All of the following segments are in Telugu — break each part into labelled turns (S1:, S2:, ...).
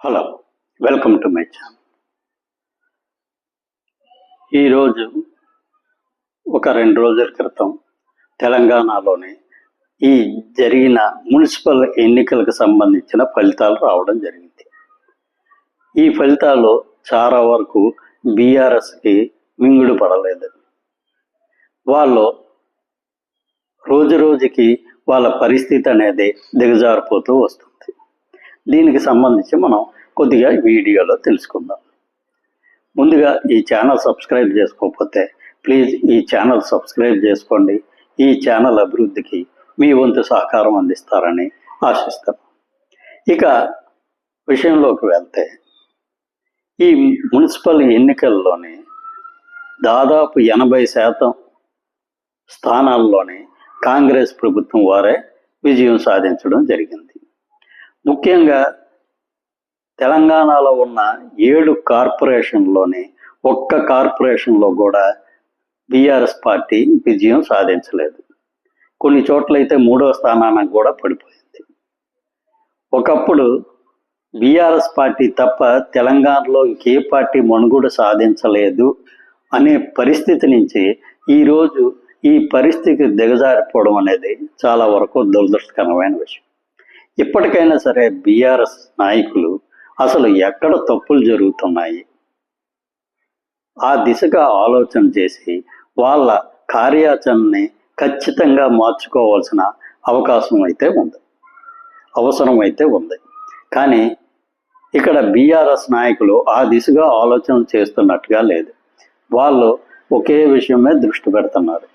S1: Hello, welcome to my channel. ఈరోజు ఒక 2 రోజుల క్రితం తెలంగాణలోని ఈ జరిగిన మున్సిపల్ ఎన్నికలకు సంబంధించిన ఫలితాలు రావడం జరిగింది. ఈ ఫలితాలు చాలా వరకు బీఆర్ఎస్కి మింగుడు పడలేదు. వాళ్ళు రోజు రోజుకి వాళ్ళ పరిస్థితి అనేది దిగజారిపోతూ వస్తుంది. దీనికి సంబంధించి మనం కొద్దిగా వీడియోలో తెలుసుకుందాం. ముందుగా ఈ ఛానల్ సబ్స్క్రైబ్ చేసుకోకపోతే ప్లీజ్ ఈ ఛానల్ సబ్స్క్రైబ్ చేసుకోండి. ఈ ఛానల్ అభివృద్ధికి మీ వంతు సహకారం అందిస్తారని ఆశిస్తాం. ఇక విషయంలోకి వెళ్తే, ఈ మున్సిపల్ ఎన్నికల్లోని దాదాపు 80% స్థానాల్లోనే కాంగ్రెస్ ప్రభుత్వం వారే విజయం సాధించడం జరిగింది. ముఖ్యంగా తెలంగాణలో ఉన్న 7 కార్పొరేషన్లోని ఒక్క కార్పొరేషన్లో కూడా బీఆర్ఎస్ పార్టీ విజయం సాధించలేదు. కొన్ని చోట్లయితే 3వ స్థానానికి కూడా పడిపోయింది. ఒకప్పుడు బీఆర్ఎస్ పార్టీ తప్ప తెలంగాణలో ఇంకే పార్టీ మనుగడ సాధించలేదు అనే పరిస్థితి నుంచి ఈరోజు ఈ పరిస్థితి దిగజారిపోవడం అనేది చాలా వరకు దురదృష్టకరమైన విషయం. ఇప్పటికైనా సరే బీఆర్ఎస్ నాయకులు అసలు ఎక్కడ తప్పులు జరుగుతున్నాయి, ఆ దిశగా ఆలోచన చేసి వాళ్ళ కార్యాచరణని ఖచ్చితంగా మార్చుకోవాల్సిన అవసరం అయితే ఉంది. కానీ ఇక్కడ బీఆర్ఎస్ నాయకులు ఆ దిశగా ఆలోచన చేస్తున్నట్టుగా లేదు. వాళ్ళు ఒకే విషయం మీద దృష్టి పెడుతున్నారు.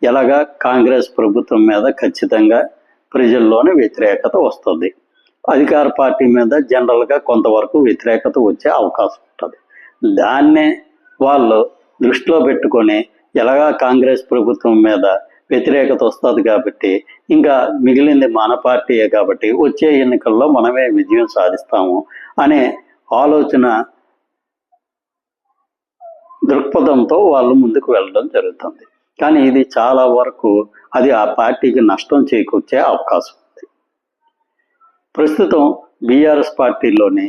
S1: ఎలాగా కాంగ్రెస్ ప్రభుత్వం మీద ఖచ్చితంగా ప్రజల్లోనే వ్యతిరేకత వస్తుంది, అధికార పార్టీ మీద జనరల్గా కొంతవరకు వ్యతిరేకత వచ్చే అవకాశం ఉంటుంది. దాన్నే వాళ్ళు దృష్టిలో పెట్టుకొని ఎలాగా కాంగ్రెస్ ప్రభుత్వం మీద వ్యతిరేకత వస్తుంది కాబట్టి ఇంకా మిగిలింది మన పార్టీయే కాబట్టి వచ్చే ఎన్నికల్లో మనమే విజయం సాధిస్తాము అనే ఆలోచన దృక్పథంతో వాళ్ళు ముందుకు వెళ్ళడం జరుగుతుంది. కానీ ఇది చాలా వరకు అది ఆ పార్టీకి నష్టం చేకూర్చే అవకాశం ఉంది. ప్రస్తుతం బీఆర్ఎస్ పార్టీలోని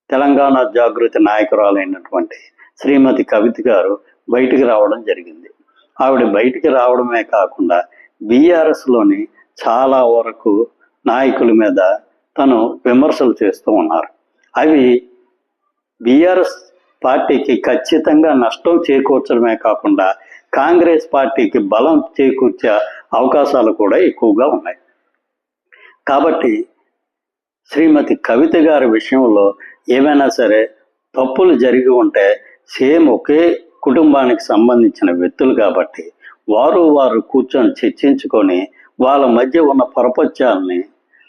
S1: తెలంగాణ జాగృతి నాయకురాలైనటువంటి శ్రీమతి కవిత గారు బయటికి రావడం జరిగింది. ఆవిడ బయటికి రావడమే కాకుండా బీఆర్ఎస్లోని చాలా వరకు నాయకుల మీద తను విమర్శలు చేస్తూ ఉన్నారు. అవి బీఆర్ఎస్ పార్టీకి ఖచ్చితంగా నష్టం చేకూర్చడమే కాకుండా కాంగ్రెస్ పార్టీకి బలం చేకూర్చే అవకాశాలు కూడా ఎక్కువగా ఉన్నాయి. కాబట్టి శ్రీమతి కవిత గారి విషయంలో ఏమైనా సరే తప్పులు జరిగి ఉంటే సేమ్ ఒకే కుటుంబానికి సంబంధించిన వ్యక్తులు కాబట్టి వారు కూర్చొని చర్చించుకొని వాళ్ళ మధ్య ఉన్న పొరపత్యాలని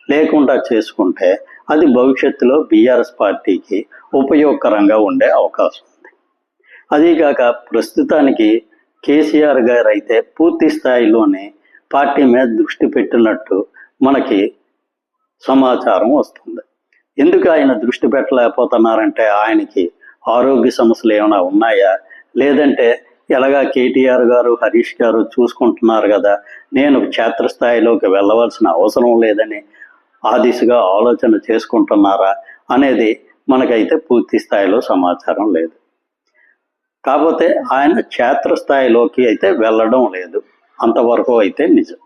S1: లేకుండా చేసుకుంటే అది భవిష్యత్తులో బీఆర్ఎస్ పార్టీకి ఉపయోగకరంగా ఉండే అవకాశం ఉంది. అదీగాక ప్రస్తుతానికి కేసీఆర్ గారు అయితే పూర్తి స్థాయిలోనే పార్టీ మీద దృష్టి పెట్టినట్టు మనకి సమాచారం వస్తుంది. ఎందుకు ఆయన దృష్టి పెట్టలేకపోతున్నారంటే ఆయనకి ఆరోగ్య సమస్యలు ఏమైనా ఉన్నాయా, లేదంటే ఎలాగా కేటీఆర్ గారు హరీష్ గారు చూసుకుంటున్నారు కదా, నేను క్షేత్రస్థాయిలోకి వెళ్ళవలసిన అవసరం లేదని ఆ దిశగా ఆలోచన చేసుకుంటున్నారా అనేది మనకైతే పూర్తి స్థాయిలో సమాచారం లేదు. కాకపోతే ఆయన క్షేత్రస్థాయిలోకి అయితే వెళ్ళడం లేదు, అంతవరకు అయితే నిజం.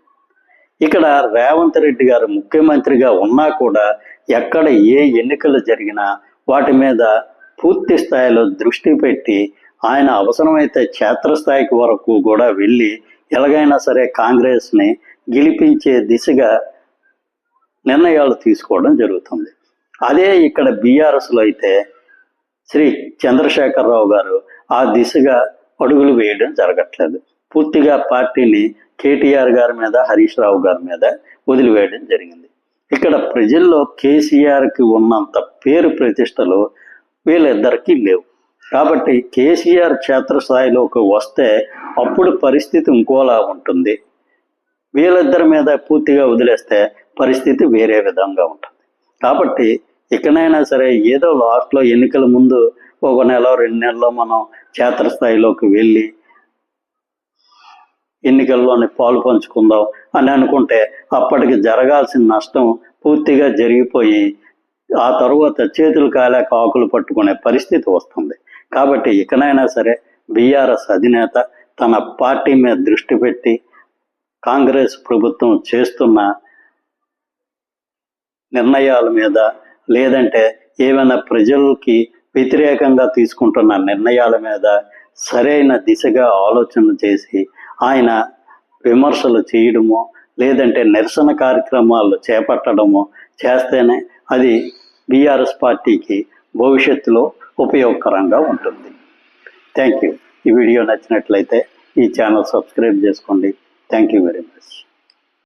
S1: ఇక్కడ రేవంత్ రెడ్డి గారు ముఖ్యమంత్రిగా ఉన్నా కూడా ఎక్కడ ఏ ఎన్నికలు జరిగినా వాటి మీద పూర్తి స్థాయిలో దృష్టి పెట్టి ఆయన అవసరమైతే క్షేత్రస్థాయికి వరకు కూడా వెళ్ళి ఎలాగైనా సరే కాంగ్రెస్ని గెలిపించే దిశగా నిర్ణయాలు తీసుకోవడం జరుగుతుంది. అదే ఇక్కడ బీఆర్ఎస్లో అయితే శ్రీ చంద్రశేఖరరావు గారు ఆ దిశగా అడుగులు వేయడం జరగట్లేదు. పూర్తిగా పార్టీని కేటీఆర్ గారి మీద హరీష్ రావు గారి మీద వదిలివేయడం జరిగింది. ఇక్కడ ప్రజల్లో కేసీఆర్కి ఉన్నంత పేరు ప్రతిష్టలు వీళ్ళిద్దరికీ లేవు. కాబట్టి కేసీఆర్ క్షేత్రస్థాయిలోకి వస్తే అప్పుడు పరిస్థితి ఇంకోలా ఉంటుంది. వీళ్ళిద్దరి మీద పూర్తిగా వదిలేస్తే పరిస్థితి వేరే విధంగా ఉంటుంది. కాబట్టి ఇకనైనా సరే ఏదో లాస్ట్లో ఎన్నికల ముందు 1 నెల 2 నెలల్లో మనం క్షేత్రస్థాయిలోకి వెళ్ళి ఎన్నికల్లోని పాలు పంచుకుందాం అని అనుకుంటే అప్పటికి జరగాల్సిన నష్టం పూర్తిగా జరిగిపోయి ఆ తరువాత చేతులు కాలేక ఆకులు పట్టుకునే పరిస్థితి వస్తుంది. కాబట్టి ఇకనైనా సరే బీఆర్ఎస్ అధినేత తన పార్టీ మీద దృష్టి పెట్టి కాంగ్రెస్ ప్రభుత్వం చేస్తున్న నిర్ణయాల మీద, లేదంటే ఏమైనా ప్రజలకి వ్యతిరేకంగా తీసుకుంటున్న నిర్ణయాల మీద సరైన దిశగా ఆలోచన చేసి ఆయన విమర్శలు చేయడమో లేదంటే నిరసన కార్యక్రమాలు చేపట్టడమో చేస్తేనే అది బీఆర్ఎస్ పార్టీకి భవిష్యత్తులో ఉపయోగకరంగా ఉంటుంది. Thank you. ఈ వీడియో నచ్చినట్లయితే ఈ ఛానల్ సబ్స్క్రైబ్ చేసుకోండి. Thank you very much.